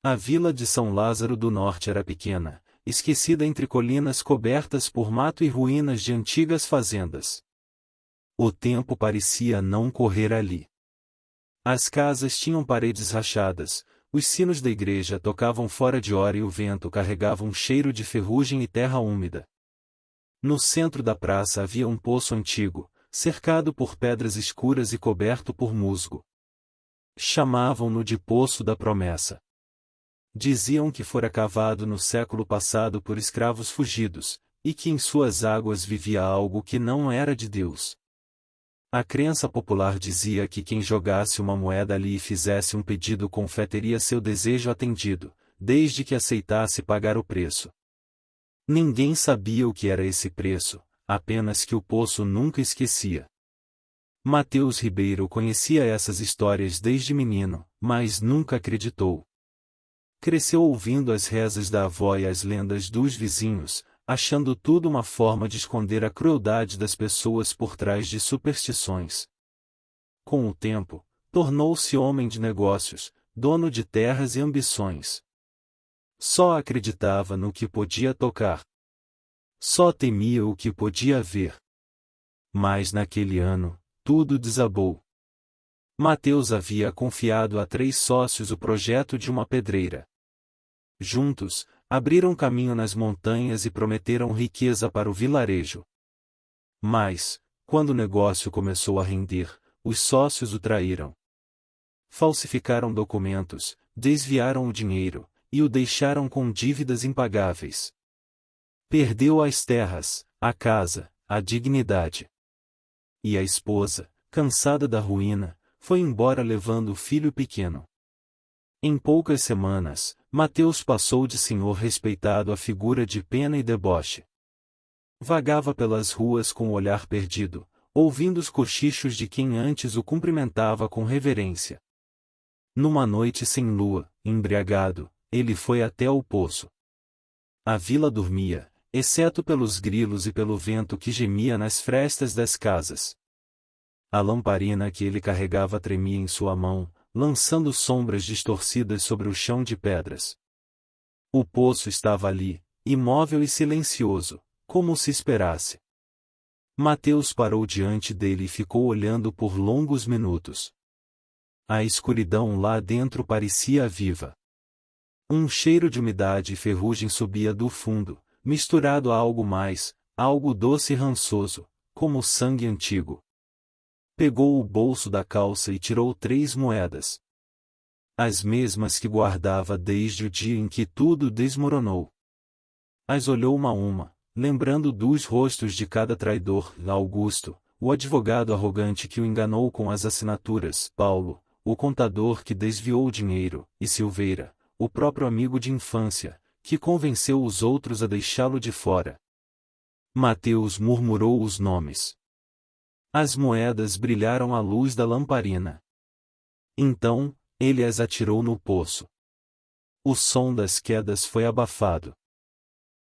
A vila de São Lázaro do Norte era pequena, esquecida entre colinas cobertas por mato e ruínas de antigas fazendas. O tempo parecia não correr ali. As casas tinham paredes rachadas, os sinos da igreja tocavam fora de hora e o vento carregava um cheiro de ferrugem e terra úmida. No centro da praça havia um poço antigo, cercado por pedras escuras e coberto por musgo. Chamavam-no de Poço da Promessa. Diziam que fora cavado no século passado por escravos fugidos, e que em suas águas vivia algo que não era de Deus. A crença popular dizia que quem jogasse uma moeda ali e fizesse um pedido com fé teria seu desejo atendido, desde que aceitasse pagar o preço. Ninguém sabia o que era esse preço, apenas que o poço nunca esquecia. Mateus Ribeiro conhecia essas histórias desde menino, mas nunca acreditou. Cresceu ouvindo as rezas da avó e as lendas dos vizinhos, achando tudo uma forma de esconder a crueldade das pessoas por trás de superstições. Com o tempo, tornou-se homem de negócios, dono de terras e ambições. Só acreditava no que podia tocar. Só temia o que podia ver. Mas naquele ano, tudo desabou. Mateus havia confiado a 3 sócios o projeto de uma pedreira. Juntos, abriram caminho nas montanhas e prometeram riqueza para o vilarejo. Mas, quando o negócio começou a render, os sócios o traíram. Falsificaram documentos, desviaram o dinheiro, e o deixaram com dívidas impagáveis. Perdeu as terras, a casa, a dignidade. E a esposa, cansada da ruína, foi embora levando o filho pequeno. Em poucas semanas, Mateus passou de senhor respeitado a figura de pena e deboche. Vagava pelas ruas com o olhar perdido, ouvindo os cochichos de quem antes o cumprimentava com reverência. Numa noite sem lua, embriagado, ele foi até o poço. A vila dormia, exceto pelos grilos e pelo vento que gemia nas frestas das casas. A lamparina que ele carregava tremia em sua mão, lançando sombras distorcidas sobre o chão de pedras. O poço estava ali, imóvel e silencioso, como se esperasse. Mateus parou diante dele e ficou olhando por longos minutos. A escuridão lá dentro parecia viva. Um cheiro de umidade e ferrugem subia do fundo, misturado a algo mais, algo doce e rançoso, como sangue antigo. Pegou o bolso da calça e tirou 3 moedas. As mesmas que guardava desde o dia em que tudo desmoronou. As olhou uma a uma, lembrando dos rostos de cada traidor: Augusto, o advogado arrogante que o enganou com as assinaturas, Paulo, o contador que desviou o dinheiro, e Silveira, o próprio amigo de infância, que convenceu os outros a deixá-lo de fora. Mateus murmurou os nomes. As moedas brilharam à luz da lamparina. Então, ele as atirou no poço. O som das quedas foi abafado.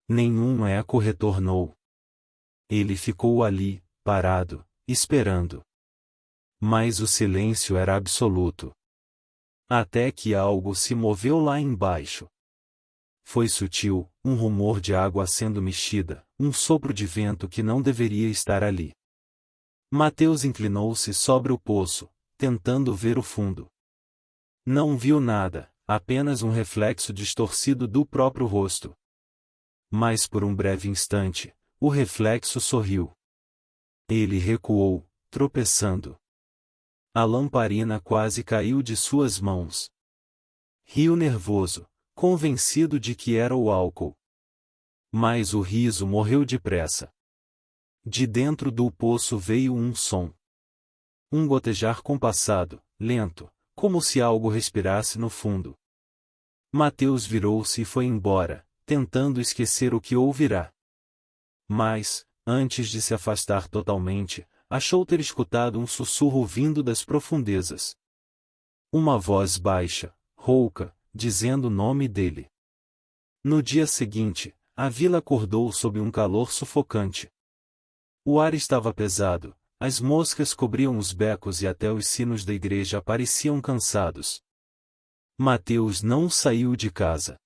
Nenhum eco retornou. Ele ficou ali, parado, esperando. Mas o silêncio era absoluto. Até que algo se moveu lá embaixo. Foi sutil, um rumor de água sendo mexida, um sopro de vento que não deveria estar ali. Mateus inclinou-se sobre o poço, tentando ver o fundo. Não viu nada, apenas um reflexo distorcido do próprio rosto. Mas por um breve instante, o reflexo sorriu. Ele recuou, tropeçando. A lamparina quase caiu de suas mãos. Riu nervoso, convencido de que era o álcool. Mas o riso morreu depressa. De dentro do poço veio um som. Um gotejar compassado, lento, como se algo respirasse no fundo. Mateus virou-se e foi embora, tentando esquecer o que ouvirá. Mas, antes de se afastar totalmente, achou ter escutado um sussurro vindo das profundezas. Uma voz baixa, rouca, dizendo o nome dele. No dia seguinte, a vila acordou sob um calor sufocante. O ar estava pesado, as moscas cobriam os becos e até os sinos da igreja pareciam cansados. Mateus não saiu de casa.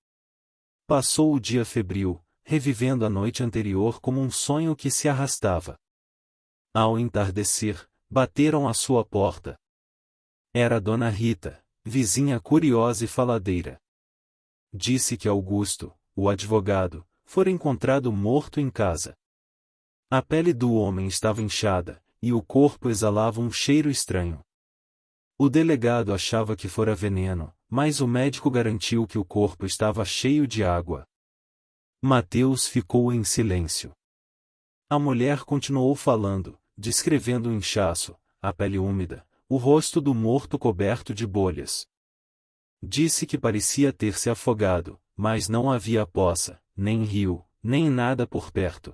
Passou o dia febril, revivendo a noite anterior como um sonho que se arrastava. Ao entardecer, bateram à sua porta. Era Dona Rita, vizinha curiosa e faladeira. Disse que Augusto, o advogado, fora encontrado morto em casa. A pele do homem estava inchada, e o corpo exalava um cheiro estranho. O delegado achava que fora veneno, mas o médico garantiu que o corpo estava cheio de água. Mateus ficou em silêncio. A mulher continuou falando, descrevendo o inchaço, a pele úmida, o rosto do morto coberto de bolhas. Disse que parecia ter se afogado, mas não havia poça, nem rio, nem nada por perto.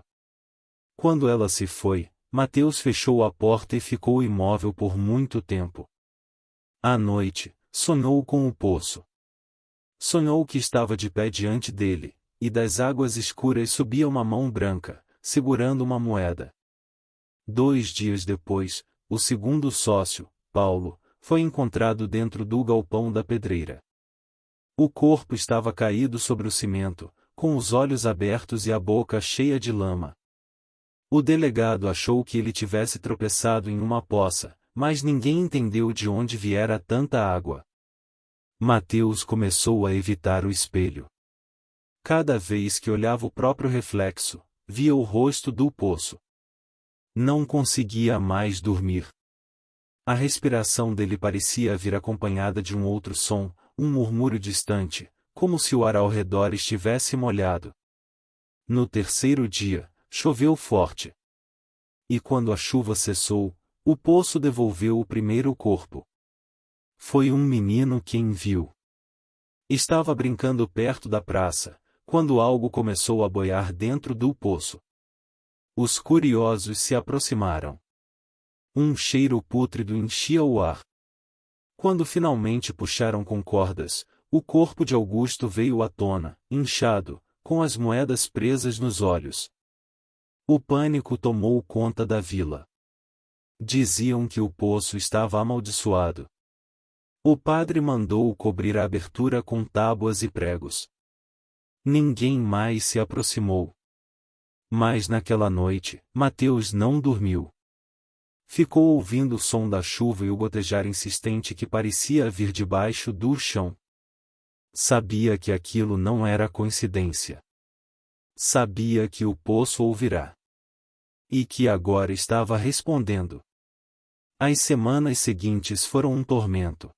Quando ela se foi, Mateus fechou a porta e ficou imóvel por muito tempo. À noite, sonhou com o poço. Sonhou que estava de pé diante dele, e das águas escuras subia uma mão branca, segurando uma moeda. 2 dias depois, o segundo sócio, Paulo, foi encontrado dentro do galpão da pedreira. O corpo estava caído sobre o cimento, com os olhos abertos e a boca cheia de lama. O delegado achou que ele tivesse tropeçado em uma poça, mas ninguém entendeu de onde viera tanta água. Mateus começou a evitar o espelho. Cada vez que olhava o próprio reflexo, via o rosto do poço. Não conseguia mais dormir. A respiração dele parecia vir acompanhada de um outro som, um murmúrio distante, como se o ar ao redor estivesse molhado. No terceiro dia, choveu forte. E quando a chuva cessou, o poço devolveu o primeiro corpo. Foi um menino quem viu. Estava brincando perto da praça, quando algo começou a boiar dentro do poço. Os curiosos se aproximaram. Um cheiro pútrido enchia o ar. Quando finalmente puxaram com cordas, o corpo de Augusto veio à tona, inchado, com as moedas presas nos olhos. O pânico tomou conta da vila. Diziam que o poço estava amaldiçoado. O padre mandou cobrir a abertura com tábuas e pregos. Ninguém mais se aproximou. Mas naquela noite, Mateus não dormiu. Ficou ouvindo o som da chuva e o gotejar insistente que parecia vir debaixo do chão. Sabia que aquilo não era coincidência. Sabia que o poço ouvirá. E que agora estava respondendo. As semanas seguintes foram um tormento.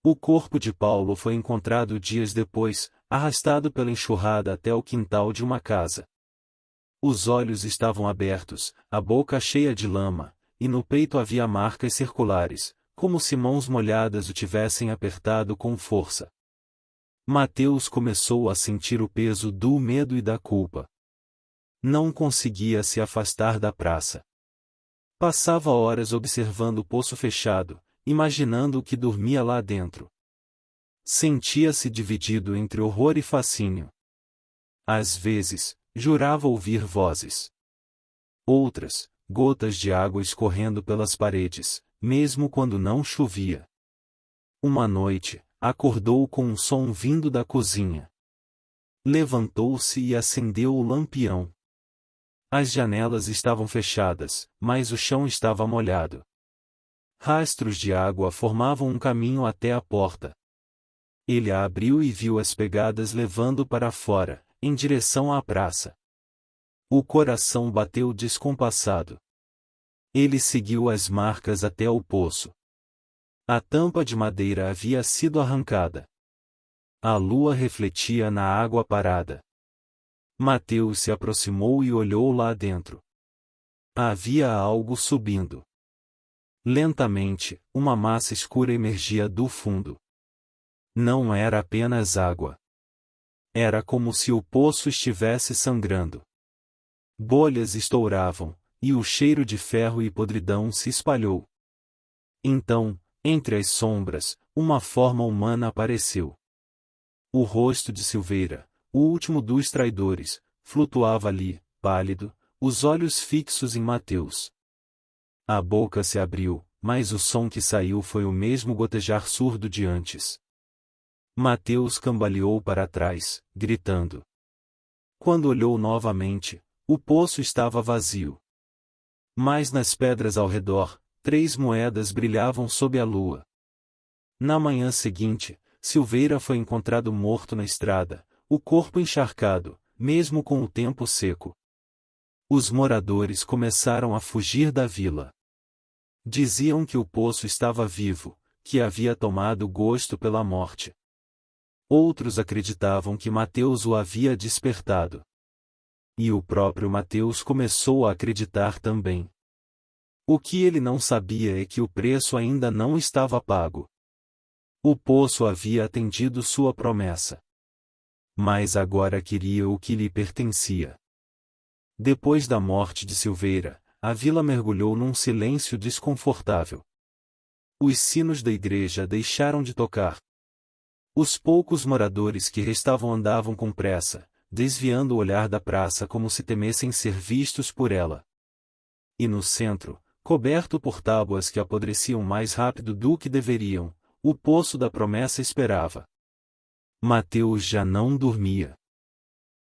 O corpo de Paulo foi encontrado dias depois, arrastado pela enxurrada até o quintal de uma casa. Os olhos estavam abertos, a boca cheia de lama, e no peito havia marcas circulares, como se mãos molhadas o tivessem apertado com força. Mateus começou a sentir o peso do medo e da culpa. Não conseguia se afastar da praça. Passava horas observando o poço fechado, imaginando o que dormia lá dentro. Sentia-se dividido entre horror e fascínio. Às vezes, jurava ouvir vozes. Outras, gotas de água escorrendo pelas paredes, mesmo quando não chovia. Uma noite, acordou com um som vindo da cozinha. Levantou-se e acendeu o lampião. As janelas estavam fechadas, mas o chão estava molhado. Rastros de água formavam um caminho até a porta. Ele a abriu e viu as pegadas levando para fora, em direção à praça. O coração bateu descompassado. Ele seguiu as marcas até o poço. A tampa de madeira havia sido arrancada. A lua refletia na água parada. Mateus se aproximou e olhou lá dentro. Havia algo subindo. Lentamente, uma massa escura emergia do fundo. Não era apenas água. Era como se o poço estivesse sangrando. Bolhas estouravam, e o cheiro de ferro e podridão se espalhou. Então, entre as sombras, uma forma humana apareceu. O rosto de Silveira, o último dos traidores, flutuava ali, pálido, os olhos fixos em Mateus. A boca se abriu, mas o som que saiu foi o mesmo gotejar surdo de antes. Mateus cambaleou para trás, gritando. Quando olhou novamente, o poço estava vazio. Mas nas pedras ao redor, 3 moedas brilhavam sob a lua. Na manhã seguinte, Silveira foi encontrado morto na estrada, o corpo encharcado, mesmo com o tempo seco. Os moradores começaram a fugir da vila. Diziam que o poço estava vivo, que havia tomado gosto pela morte. Outros acreditavam que Mateus o havia despertado. E o próprio Mateus começou a acreditar também. O que ele não sabia é que o preço ainda não estava pago. O poço havia atendido sua promessa. Mas agora queria o que lhe pertencia. Depois da morte de Silveira, a vila mergulhou num silêncio desconfortável. Os sinos da igreja deixaram de tocar. Os poucos moradores que restavam andavam com pressa, desviando o olhar da praça como se temessem ser vistos por ela. E no centro, coberto por tábuas que apodreciam mais rápido do que deveriam, o poço da promessa esperava. Mateus já não dormia.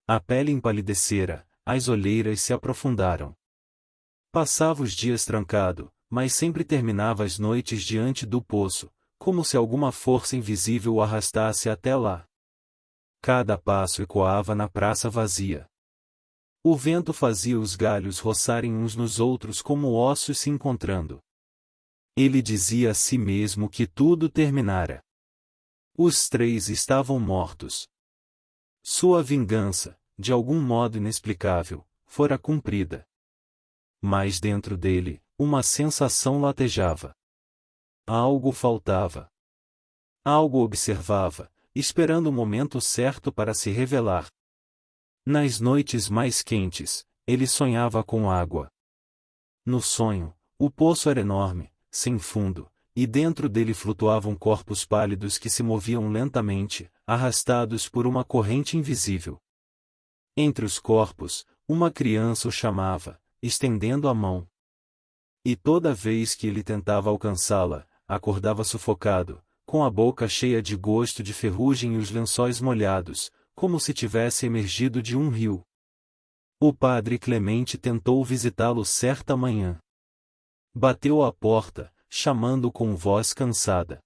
A pele empalidecera, as olheiras se aprofundaram. Passava os dias trancado, mas sempre terminava as noites diante do poço, como se alguma força invisível o arrastasse até lá. Cada passo ecoava na praça vazia. O vento fazia os galhos roçarem uns nos outros como ossos se encontrando. Ele dizia a si mesmo que tudo terminara. Os 3 estavam mortos. Sua vingança, de algum modo inexplicável, fora cumprida. Mas dentro dele, uma sensação latejava. Algo faltava. Algo observava, esperando o momento certo para se revelar. Nas noites mais quentes, ele sonhava com água. No sonho, o poço era enorme, sem fundo, e dentro dele flutuavam corpos pálidos que se moviam lentamente, arrastados por uma corrente invisível. Entre os corpos, uma criança o chamava, estendendo a mão. E toda vez que ele tentava alcançá-la, acordava sufocado, com a boca cheia de gosto de ferrugem e os lençóis molhados, como se tivesse emergido de um rio. O padre Clemente tentou visitá-lo certa manhã. Bateu à porta, chamando com voz cansada.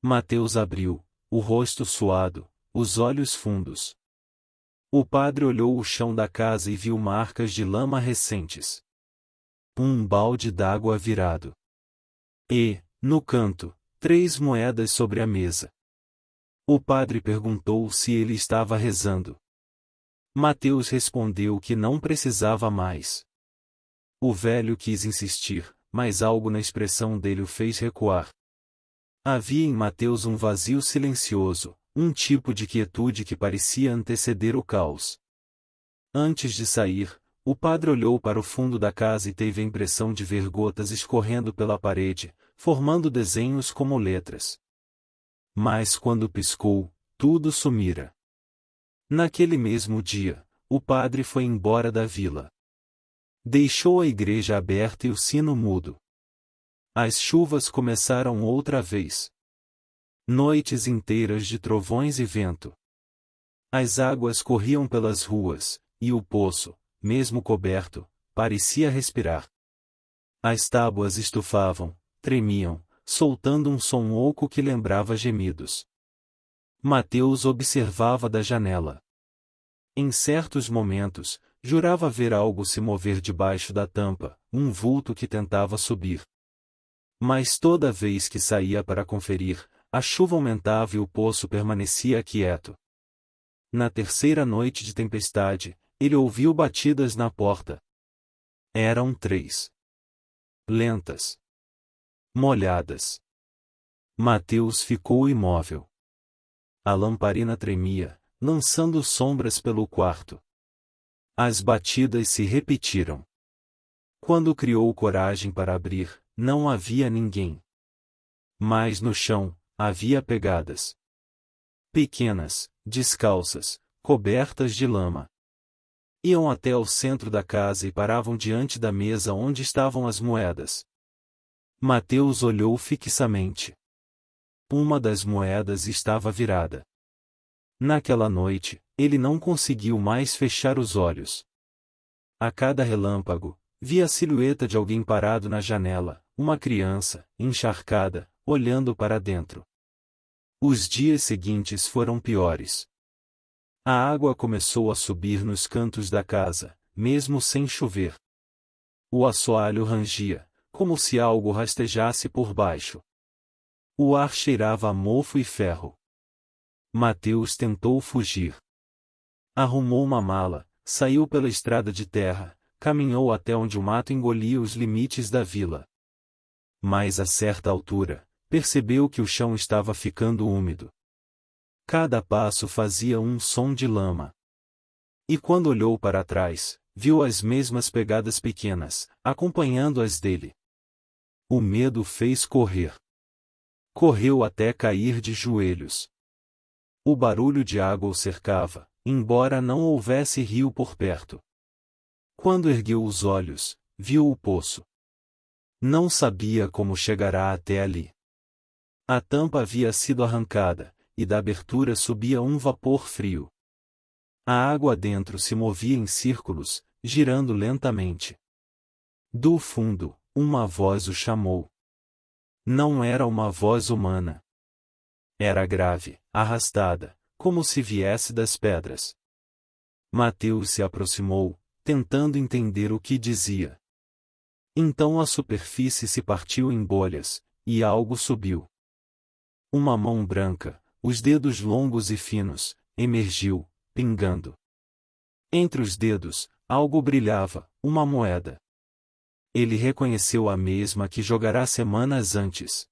Mateus abriu, o rosto suado, os olhos fundos. O padre olhou o chão da casa e viu marcas de lama recentes. Um balde d'água virado. E, no canto, 3 moedas sobre a mesa. O padre perguntou se ele estava rezando. Mateus respondeu que não precisava mais. O velho quis insistir, mas algo na expressão dele o fez recuar. Havia em Mateus um vazio silencioso, um tipo de quietude que parecia anteceder o caos. Antes de sair, o padre olhou para o fundo da casa e teve a impressão de ver gotas escorrendo pela parede, formando desenhos como letras. Mas quando piscou, tudo sumira. Naquele mesmo dia, o padre foi embora da vila. Deixou a igreja aberta e o sino mudo. As chuvas começaram outra vez. Noites inteiras de trovões e vento. As águas corriam pelas ruas, e o poço, mesmo coberto, parecia respirar. As tábuas estufavam, tremiam, soltando um som oco que lembrava gemidos. Mateus observava da janela. Em certos momentos, jurava ver algo se mover debaixo da tampa, um vulto que tentava subir. Mas toda vez que saía para conferir, a chuva aumentava e o poço permanecia quieto. Na terceira noite de tempestade, ele ouviu batidas na porta. Eram 3. Lentas. Molhadas. Mateus ficou imóvel. A lamparina tremia, lançando sombras pelo quarto. As batidas se repetiram. Quando criou coragem para abrir, não havia ninguém. Mas no chão, havia pegadas. Pequenas, descalças, cobertas de lama. Iam até o centro da casa e paravam diante da mesa onde estavam as moedas. Mateus olhou fixamente. Uma das moedas estava virada. Naquela noite, ele não conseguiu mais fechar os olhos. A cada relâmpago, via a silhueta de alguém parado na janela, uma criança, encharcada, olhando para dentro. Os dias seguintes foram piores. A água começou a subir nos cantos da casa, mesmo sem chover. O assoalho rangia, como se algo rastejasse por baixo. O ar cheirava a mofo e ferro. Mateus tentou fugir. Arrumou uma mala, saiu pela estrada de terra, caminhou até onde o mato engolia os limites da vila. Mas a certa altura, percebeu que o chão estava ficando úmido. Cada passo fazia um som de lama. E quando olhou para trás, viu as mesmas pegadas pequenas, acompanhando as dele. O medo fez correr. Correu até cair de joelhos. O barulho de água o cercava, embora não houvesse rio por perto. Quando ergueu os olhos, viu o poço. Não sabia como chegará até ali. A tampa havia sido arrancada, e da abertura subia um vapor frio. A água dentro se movia em círculos, girando lentamente. Do fundo, uma voz o chamou. Não era uma voz humana. Era grave, arrastada, como se viesse das pedras. Mateus se aproximou, tentando entender o que dizia. Então a superfície se partiu em bolhas, e algo subiu. Uma mão branca, os dedos longos e finos, emergiu, pingando. Entre os dedos, algo brilhava, uma moeda. Ele reconheceu a mesma que jogara semanas antes.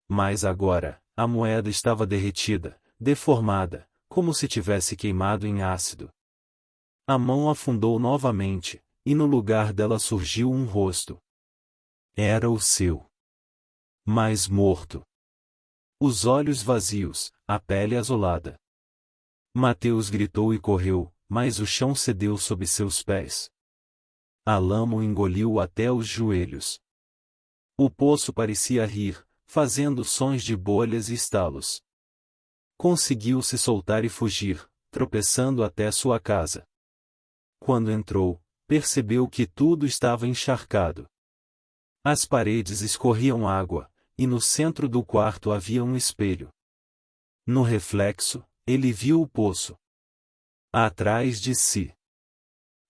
Mas agora, a moeda estava derretida, deformada, como se tivesse queimado em ácido. A mão afundou novamente, e no lugar dela surgiu um rosto. Era o seu. Mas morto. Os olhos vazios, a pele azulada. Mateus gritou e correu, mas o chão cedeu sob seus pés. A lama o engoliu até os joelhos. O poço parecia rir, fazendo sons de bolhas e estalos. Conseguiu se soltar e fugir, tropeçando até sua casa. Quando entrou, percebeu que tudo estava encharcado. As paredes escorriam água, e no centro do quarto havia um espelho. No reflexo, ele viu o poço atrás de si.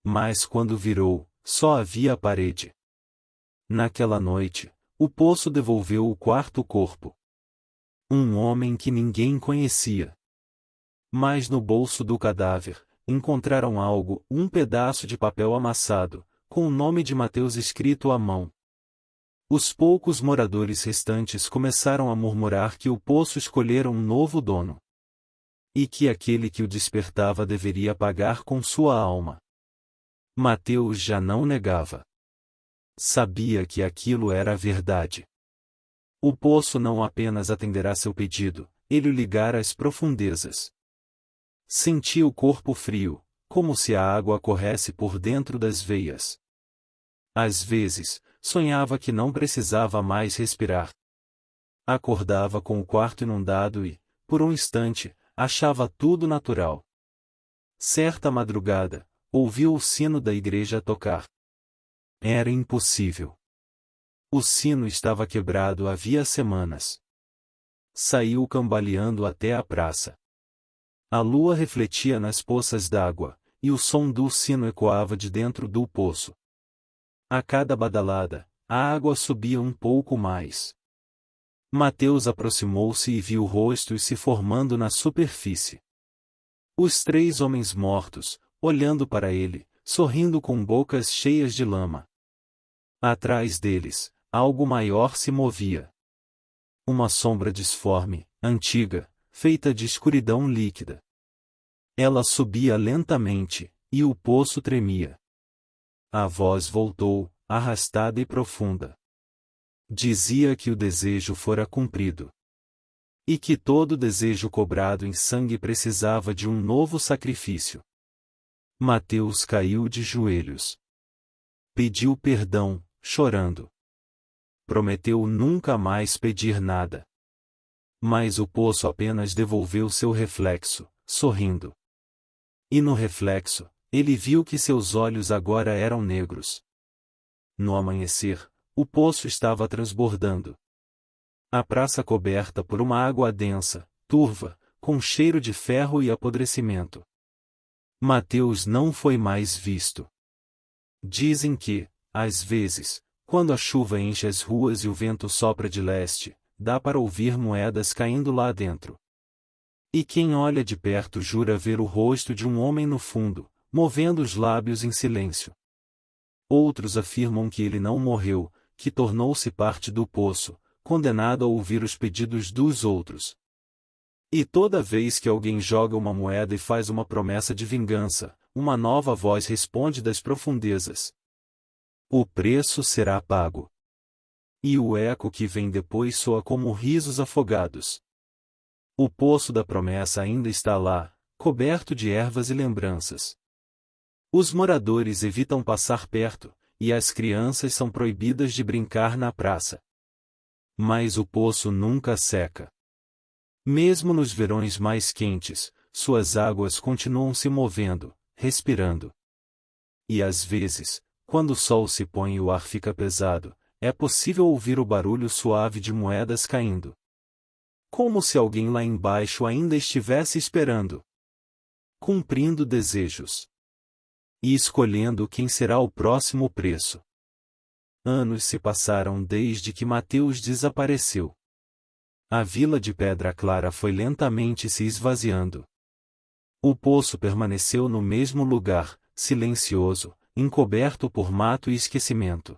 Mas quando virou, só havia a parede. Naquela noite, o poço devolveu o quarto corpo. Um homem que ninguém conhecia. Mas no bolso do cadáver, encontraram algo, um pedaço de papel amassado, com o nome de Mateus escrito à mão. Os poucos moradores restantes começaram a murmurar que o poço escolhera um novo dono. E que aquele que o despertava deveria pagar com sua alma. Mateus já não negava. Sabia que aquilo era a verdade. O poço não apenas atenderá seu pedido, ele o ligará às profundezas. Sentia o corpo frio, como se a água corresse por dentro das veias. Às vezes, sonhava que não precisava mais respirar. Acordava com o quarto inundado e, por um instante, achava tudo natural. Certa madrugada, ouviu o sino da igreja tocar. Era impossível. O sino estava quebrado havia semanas. Saiu cambaleando até a praça. A lua refletia nas poças d'água, e o som do sino ecoava de dentro do poço. A cada badalada, a água subia um pouco mais. Mateus aproximou-se e viu rostos se formando na superfície. Os 3 homens mortos, olhando para ele, sorrindo com bocas cheias de lama. Atrás deles, algo maior se movia. Uma sombra disforme, antiga, feita de escuridão líquida. Ela subia lentamente, e o poço tremia. A voz voltou, arrastada e profunda. Dizia que o desejo fora cumprido. E que todo desejo cobrado em sangue precisava de um novo sacrifício. Mateus caiu de joelhos. Pediu perdão, chorando. Prometeu nunca mais pedir nada. Mas o poço apenas devolveu seu reflexo, sorrindo. E no reflexo, ele viu que seus olhos agora eram negros. No amanhecer, o poço estava transbordando. A praça coberta por uma água densa, turva, com cheiro de ferro e apodrecimento. Mateus não foi mais visto. Dizem que, às vezes, quando a chuva enche as ruas e o vento sopra de leste, dá para ouvir moedas caindo lá dentro. E quem olha de perto jura ver o rosto de um homem no fundo, movendo os lábios em silêncio. Outros afirmam que ele não morreu, que tornou-se parte do poço, condenado a ouvir os pedidos dos outros. E toda vez que alguém joga uma moeda e faz uma promessa de vingança, uma nova voz responde das profundezas: o preço será pago. E o eco que vem depois soa como risos afogados. O poço da promessa ainda está lá, coberto de ervas e lembranças. Os moradores evitam passar perto, e as crianças são proibidas de brincar na praça. Mas o poço nunca seca. Mesmo nos verões mais quentes, suas águas continuam se movendo, respirando. E às vezes, quando o sol se põe e o ar fica pesado, é possível ouvir o barulho suave de moedas caindo. Como se alguém lá embaixo ainda estivesse esperando, cumprindo desejos e escolhendo quem será o próximo preço. Anos se passaram desde que Mateus desapareceu. A vila de Pedra Clara foi lentamente se esvaziando. O poço permaneceu no mesmo lugar, silencioso, encoberto por mato e esquecimento.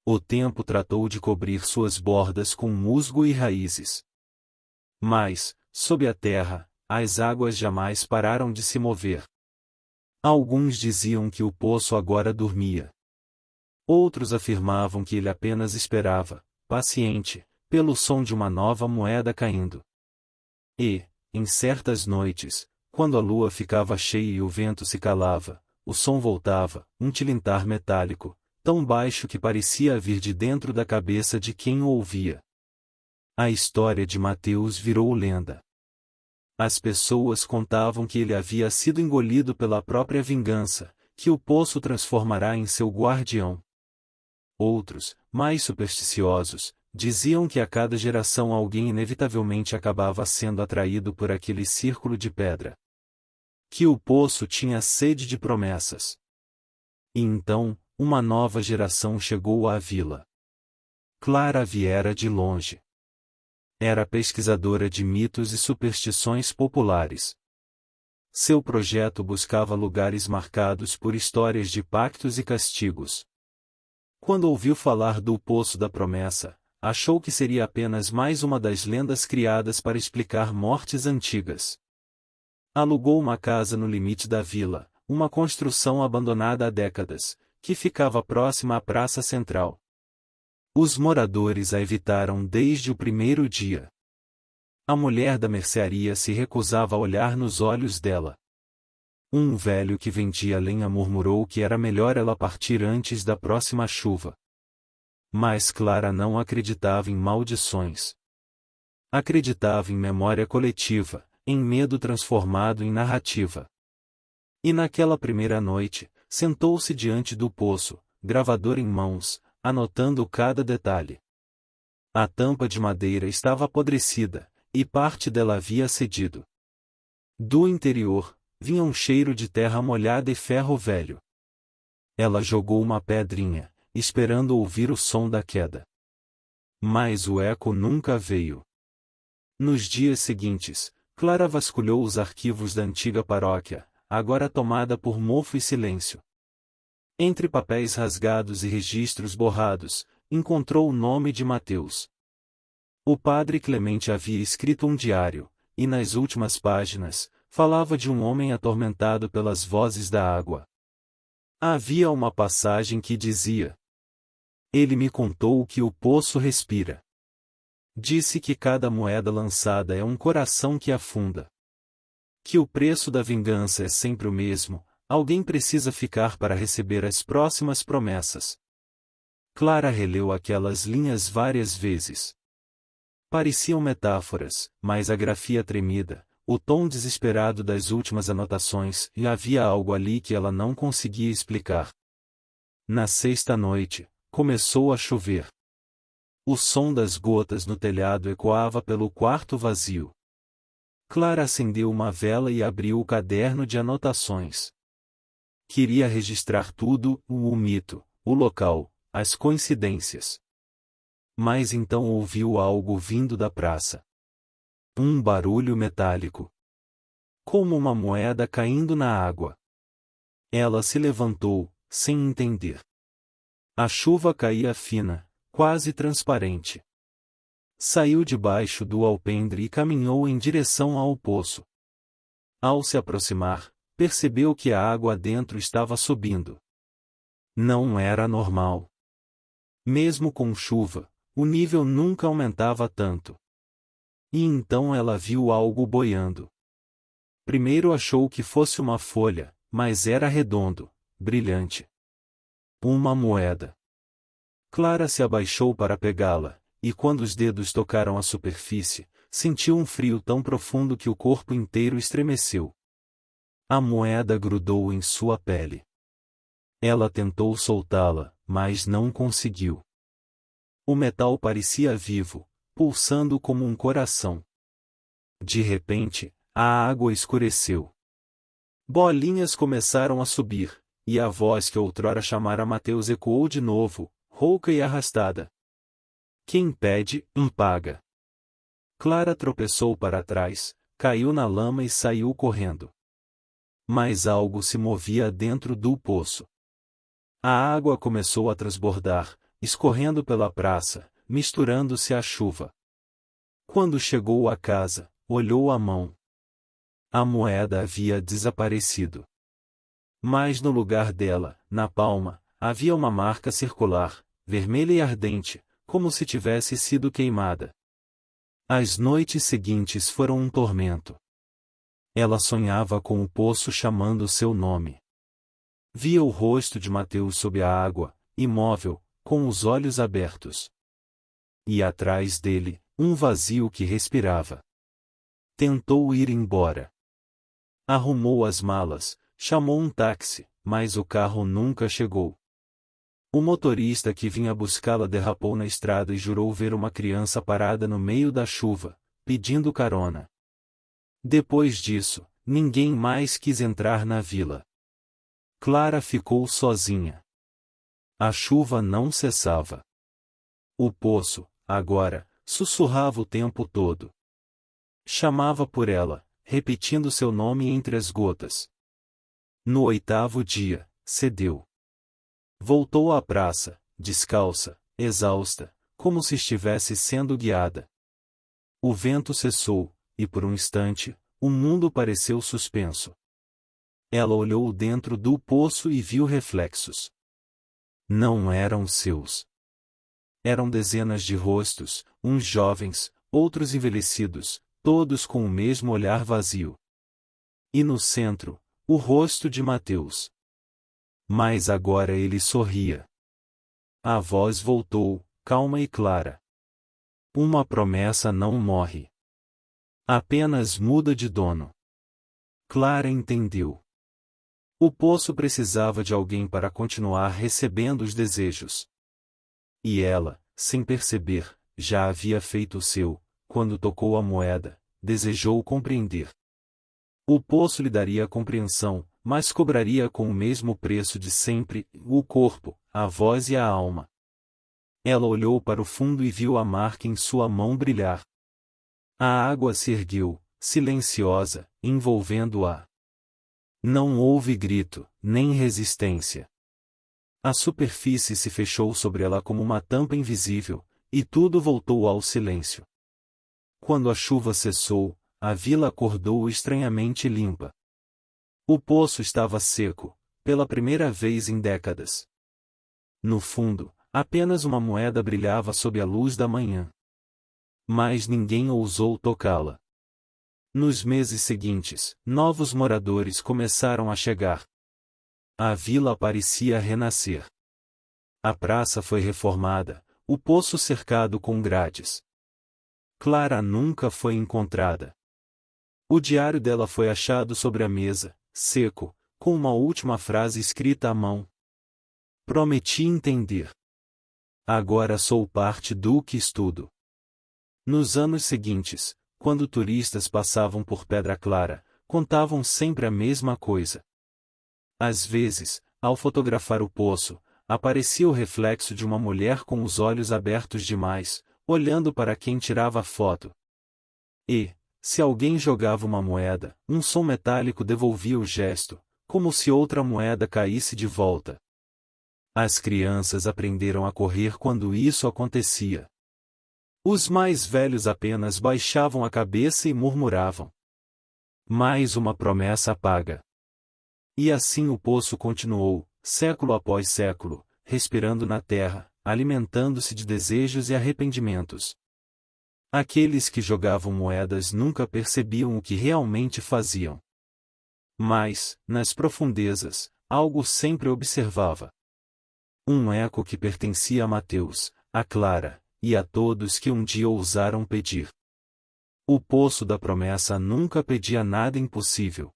O tempo tratou de cobrir suas bordas com musgo e raízes. Mas, sob a terra, as águas jamais pararam de se mover. Alguns diziam que o poço agora dormia. Outros afirmavam que ele apenas esperava, paciente, pelo som de uma nova moeda caindo. E, em certas noites, quando a lua ficava cheia e o vento se calava, o som voltava, um tilintar metálico, tão baixo que parecia vir de dentro da cabeça de quem o ouvia. A história de Mateus virou lenda. As pessoas contavam que ele havia sido engolido pela própria vingança, que o poço transformará em seu guardião. Outros, mais supersticiosos, diziam que a cada geração alguém inevitavelmente acabava sendo atraído por aquele círculo de pedra. Que o poço tinha sede de promessas. E então, uma nova geração chegou à vila. Clara viera de longe. Era pesquisadora de mitos e superstições populares. Seu projeto buscava lugares marcados por histórias de pactos e castigos. Quando ouviu falar do Poço da Promessa, achou que seria apenas mais uma das lendas criadas para explicar mortes antigas. Alugou uma casa no limite da vila, uma construção abandonada há décadas, que ficava próxima à praça central. Os moradores a evitaram desde o primeiro dia. A mulher da mercearia se recusava a olhar nos olhos dela. Um velho que vendia lenha murmurou que era melhor ela partir antes da próxima chuva. Mas Clara não acreditava em maldições. Acreditava em memória coletiva, em medo transformado em narrativa. E naquela primeira noite, sentou-se diante do poço, gravador em mãos, anotando cada detalhe. A tampa de madeira estava apodrecida, e parte dela havia cedido. Do interior, vinha um cheiro de terra molhada e ferro velho. Ela jogou uma pedrinha, esperando ouvir o som da queda. Mas o eco nunca veio. Nos dias seguintes, Clara vasculhou os arquivos da antiga paróquia, agora tomada por mofo e silêncio. Entre papéis rasgados e registros borrados, encontrou o nome de Mateus. O padre Clemente havia escrito um diário, e nas últimas páginas, falava de um homem atormentado pelas vozes da água. Havia uma passagem que dizia: ele me contou que o poço respira. Disse que cada moeda lançada é um coração que afunda. Que o preço da vingança é sempre o mesmo, alguém precisa ficar para receber as próximas promessas. Clara releu aquelas linhas várias vezes. Pareciam metáforas, mas a grafia tremida, o tom desesperado das últimas anotações, e havia algo ali que ela não conseguia explicar. Na sexta noite, começou a chover. O som das gotas no telhado ecoava pelo quarto vazio. Clara acendeu uma vela e abriu o caderno de anotações. Queria registrar tudo, o mito, o local, as coincidências. Mas então ouviu algo vindo da praça. Um barulho metálico. Como uma moeda caindo na água. Ela se levantou, sem entender. A chuva caía fina, quase transparente. Saiu debaixo do alpendre e caminhou em direção ao poço. Ao se aproximar, percebeu que a água dentro estava subindo. Não era normal. Mesmo com chuva, o nível nunca aumentava tanto. E então ela viu algo boiando. Primeiro achou que fosse uma folha, mas era redondo, brilhante. Uma moeda. Clara se abaixou para pegá-la, e quando os dedos tocaram a superfície, sentiu um frio tão profundo que o corpo inteiro estremeceu. A moeda grudou em sua pele. Ela tentou soltá-la, mas não conseguiu. O metal parecia vivo, pulsando como um coração. De repente, a água escureceu. Bolinhas começaram a subir, e a voz que outrora chamara Mateus ecoou de novo, rouca e arrastada. Quem pede, paga. Clara tropeçou para trás, caiu na lama e saiu correndo. Mas algo se movia dentro do poço. A água começou a transbordar, escorrendo pela praça, misturando-se à chuva. Quando chegou à casa, olhou a mão. A moeda havia desaparecido. Mas no lugar dela, na palma, havia uma marca circular, vermelha e ardente, como se tivesse sido queimada. As noites seguintes foram um tormento. Ela sonhava com o poço chamando seu nome. Via o rosto de Mateus sob a água, imóvel, com os olhos abertos. E atrás dele, um vazio que respirava. Tentou ir embora. Arrumou as malas, chamou um táxi, mas o carro nunca chegou. O motorista que vinha buscá-la derrapou na estrada e jurou ver uma criança parada no meio da chuva, pedindo carona. Depois disso, ninguém mais quis entrar na vila. Clara ficou sozinha. A chuva não cessava. O poço, agora, sussurrava o tempo todo. Chamava por ela, repetindo seu nome entre as gotas. No 8º dia, cedeu. Voltou à praça, descalça, exausta, como se estivesse sendo guiada. O vento cessou, e por um instante, o mundo pareceu suspenso. Ela olhou dentro do poço e viu reflexos. Não eram seus. Eram dezenas de rostos, uns jovens, outros envelhecidos, todos com o mesmo olhar vazio. E no centro, o rosto de Mateus. Mas agora ele sorria. A voz voltou, calma e clara. Uma promessa não morre. Apenas muda de dono. Clara entendeu. O poço precisava de alguém para continuar recebendo os desejos. E ela, sem perceber, já havia feito o seu, quando tocou a moeda, desejou compreender. O poço lhe daria compreensão, mas cobraria com o mesmo preço de sempre, o corpo, a voz e a alma. Ela olhou para o fundo e viu a marca em sua mão brilhar. A água se ergueu, silenciosa, envolvendo-a. Não houve grito, nem resistência. A superfície se fechou sobre ela como uma tampa invisível, e tudo voltou ao silêncio. Quando a chuva cessou, a vila acordou estranhamente limpa. O poço estava seco, pela primeira vez em décadas. No fundo, apenas uma moeda brilhava sob a luz da manhã. Mas ninguém ousou tocá-la. Nos meses seguintes, novos moradores começaram a chegar. A vila parecia renascer. A praça foi reformada, o poço cercado com grades. Clara nunca foi encontrada. O diário dela foi achado sobre a mesa, seco, com uma última frase escrita à mão. Prometi entender. Agora sou parte do que estudo. Nos anos seguintes, quando turistas passavam por Pedra Clara, contavam sempre a mesma coisa. Às vezes, ao fotografar o poço, aparecia o reflexo de uma mulher com os olhos abertos demais, olhando para quem tirava a foto. E, se alguém jogava uma moeda, um som metálico devolvia o gesto, como se outra moeda caísse de volta. As crianças aprenderam a correr quando isso acontecia. Os mais velhos apenas baixavam a cabeça e murmuravam. Mais uma promessa paga. E assim o poço continuou, século após século, respirando na terra, alimentando-se de desejos e arrependimentos. Aqueles que jogavam moedas nunca percebiam o que realmente faziam. Mas, nas profundezas, algo sempre observava. Um eco que pertencia a Mateus, a Clara, e a todos que um dia ousaram pedir. O poço da promessa nunca pedia nada impossível.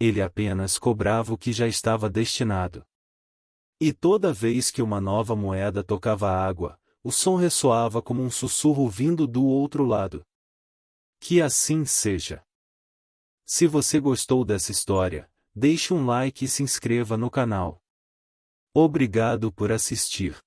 Ele apenas cobrava o que já estava destinado. E toda vez que uma nova moeda tocava a água, o som ressoava como um sussurro vindo do outro lado. Que assim seja. Se você gostou dessa história, deixe um like e se inscreva no canal. Obrigado por assistir.